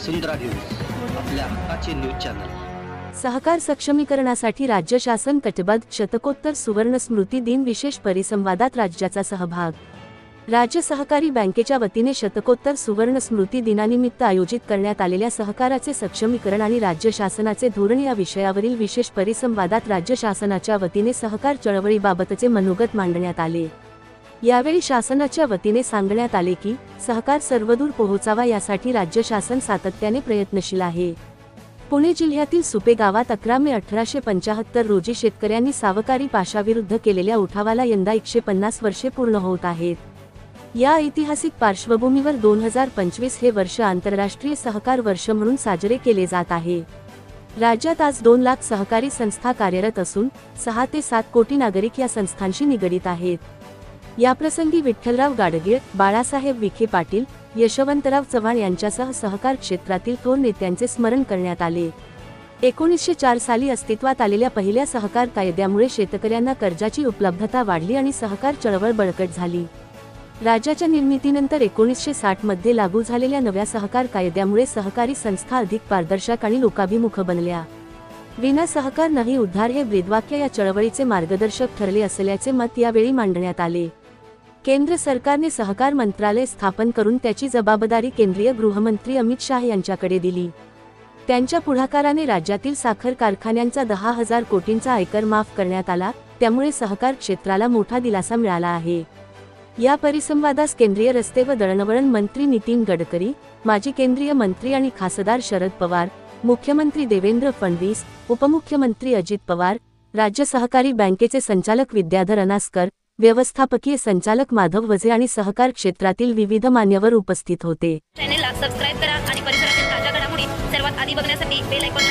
वसुंधरा news, आपल्या हक्काचे news channel. सहकार सक्षमीकरणासाठी राज्य शासन कटिबद्ध। शतकोत्तर सुवर्ण स्मृती दिन विशेष परिसंवादात राज्याचा सहभाग। राज्य सहकारी बँकेच्या वतीने शतकोत्तर सुवर्ण स्मृती दिनानिमित्त आयोजित करण्यात आलेल्या सहकाराचे सक्षमीकरण आणि राज्य शासनाचे धोरण या विषयावरील विशेष परिसंवादात राज्य शासनाच्या वतीने सहकार चळवळीबाबतचे मनोगत मांडण्यात आले। यावेळी शासनाच्या वतीने सांगण्यात आले की सहकार सर्वदूर पोहोचावा यासाठी राज्य शासन सातत्याने प्रयत्नशील आहे। पुणे जिल्ह्यातील सुपे गावात 11 मे 1875 रोजी शेतकऱ्यांनी सावकारी पाशाविरुद्ध केलेल्या उठावाला यंदा 150 वर्षे पूर्ण होत आहेत। या ऐतिहासिक पार्श्वभूमीवर 2025 हे वर्ष आंतरराष्ट्रीय सहकार वर्ष म्हणून साजरे केले जात आहे। राज्यात आज 2 लाख सहकारी संस्था कार्यरत असून 6 ते 7 कोटी नागरिक या संस्थांशी निगडित आहेत। याप्रसंगी विठ्ठलराव गाडगीळ, बाळासाहेब विखे पाटील, यशवंतराव चव्हाण यांच्यासह सहकार क्षेत्रातील थोर नेत्यांचे स्मरण करण्यात आले। 1904 साली अस्तित्वात आलेल्या पहिल्या सहकार कायद्यामुळे शेतकऱ्यांना कर्जाची उपलब्धता वाढली आणि सहकार चळवळ बळकट झाली। राज्याच्या निर्मितीनंतर 1960 मध्ये लागू झालेल्या नव्या सहकार कायद्यामुळे सहकारी संस्था अधिक पारदर्शक आणि लोकाभिमुख बनल्या। विना सहकार नाही उद्धार हे ब्रीदवाक्य या चळवळीचे मार्गदर्शक ठरले असल्याचे मत यावेळी मांडण्यात आले। केंद्र सरकारने सहकार मंत्रालय स्थापन करून त्याची जबाबदारी केंद्रीय गृहमंत्री अमित शाह यांच्याकडे दिली। त्यांच्या पुढाकाराने राज्यातील साखर कारखान्यांचा 10,000 कोटींचा आयकर माफ करण्यात आला, त्यामुळे सहकार क्षेत्राला मोठा दिलासा मिळाला आहे। या परिसंवादास केंद्रीय रस्ते व दळणवळण मंत्री नितीन गडकरी, माजी केंद्रीय मंत्री आणि खासदार शरद पवार, मुख्यमंत्री देवेंद्र फडणवीस, उपमुख्यमंत्री अजित पवार, राज्य सहकारी बँकेचे संचालक विद्याधर अनास्कर, व्यवस्थापकीय संचालक माधव वझे आणि सहकार क्षेत्रातील विविध मान्यवर उपस्थित होते। चॅनलला सबस्क्राइब करा आणि परिसरातील ताज्या घडामोडी सर्वात आधी बघण्यासाठी बेल आयकॉन